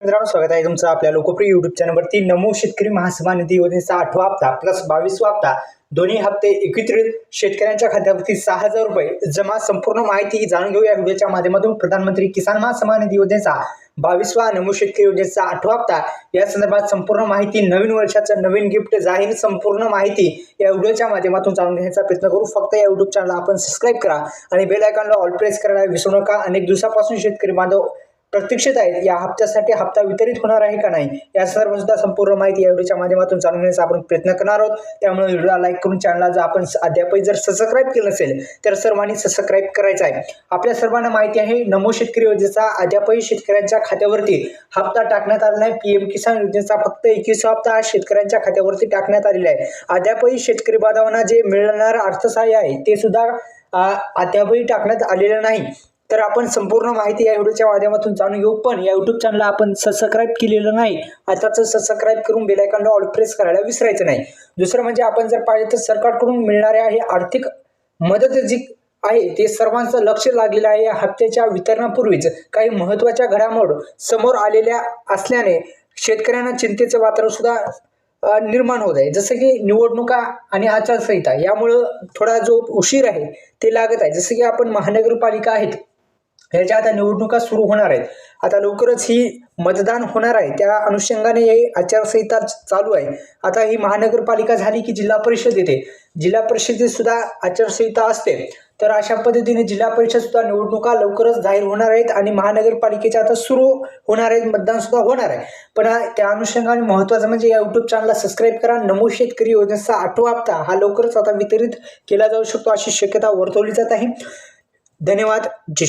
मित्रांनो, स्वागत आहे तुमचं आपल्या लोकप्रिय युट्यूब चॅनलवरती। नमो शेतकरी महासभा निधी योजनेचा 8वा हप्ता प्लस 22वा हप्ता दोन्ही हप्ते एकत्रित शेतकऱ्यांच्या खात्यावरती 6,000 रुपये जमा। संपूर्ण माहिती जाणून घेऊ या व्हिडिओच्या माध्यमातून। प्रधानमंत्री किसान महासभा निधी योजनेचा 22वा नमो शेतकरी योजनेचा 8वा हप्ता या संदर्भात संपूर्ण माहिती, नवीन वर्षाचं नवीन गिफ्ट जाहीर, संपूर्ण माहिती या व्हिडिओच्या माध्यमातून जाणून घेण्याचा प्रयत्न करू। फक्त या युट्यूब चॅनलला आपण सबस्क्राइब करा आणि बेल आयकॉनला ऑल प्रेस करायला विसरू नका। अनेक दिवसापासून शेतकरी बांधव प्रतीक्षित आहेत या हप्त्यासाठी हप्ता वितरित होणार आहे का नाही या सर्व सुद्धा संपूर्ण माहिती या व्हिडिओच्या माध्यमातून जाणून घेण्याचा आपण प्रयत्न करणार आहोत। त्यामुळे व्हिडिओला लाईक करून चॅनलला जर आपण अद्यापही जर सबस्क्राइब केलं नसेल तर सर्वांनी सबस्क्राइब करायचं आहे। आपल्या सर्वांना माहिती आहे नमो शेतकरी योजनेचा अद्यापही शेतकऱ्यांच्या खात्यावरती हप्ता टाकण्यात आला नाही। पीएम किसान योजनेचा फक्त 21वा हप्ता शेतकऱ्यांच्या खात्यावरती टाकण्यात आलेला आहे। अद्यापही शेतकरी बांधवांना जे मिळणार अर्थसहाय्य आहे ते सुद्धा अद्यापही टाकण्यात आलेलं नाही। तर आपण संपूर्ण माहिती या व्हिडिओच्या माध्यमातून जाणून घेऊ। पण या युट्यूब चॅनलला आपण सबस्क्राइब केलेलं नाही, आताच सबस्क्राइब करून बेल आयकॉनला ऑल प्रेस करायला विसरायचं नाही। दुसरं म्हणजे आपण जर पाहिलं तर सरकारकडून मिळणाऱ्या हे आर्थिक मदत जी आहे ते सर्वांचं लक्ष लागलेलं आहे। या हप्त्याच्या वितरणापूर्वीच काही महत्त्वाच्या घडामोडी समोर आलेल्या असल्याने शेतकऱ्यांना चिंतेचं वातावरण सुद्धा निर्माण होत आहे। जसं की निवडणुका आणि आचारसंहिता यामुळं थोडा जो उशीर आहे ते लागत आहे। जसं की आपण महानगरपालिका आहेत ह्याच्या आता निवडणुका सुरू होणार आहेत, आता लवकरच ही मतदान होणार आहे, त्या अनुषंगाने ही आचारसंहिता चालू आहे। आता ही महानगरपालिका झाली की जिल्हा परिषद येते, जिल्हा परिषदेत सुद्धा आचारसंहिता असते। तर अशा पद्धतीने जिल्हा परिषद सुद्धा निवडणुका लवकरच जाहीर होणार आहेत आणि महानगरपालिकेच्या आता सुरू होणार आहेत, मतदान सुद्धा होणार आहे। पण त्या अनुषंगाने महत्त्वाचं म्हणजे या युट्यूब चॅनलला सबस्क्राइब करा। नमो शेतकरी योजनेचा 8वा हप्ता हा लवकरच आता वितरित केला जाऊ शकतो अशी शक्यता वर्तवली जात आहे। धन्यवाद। जय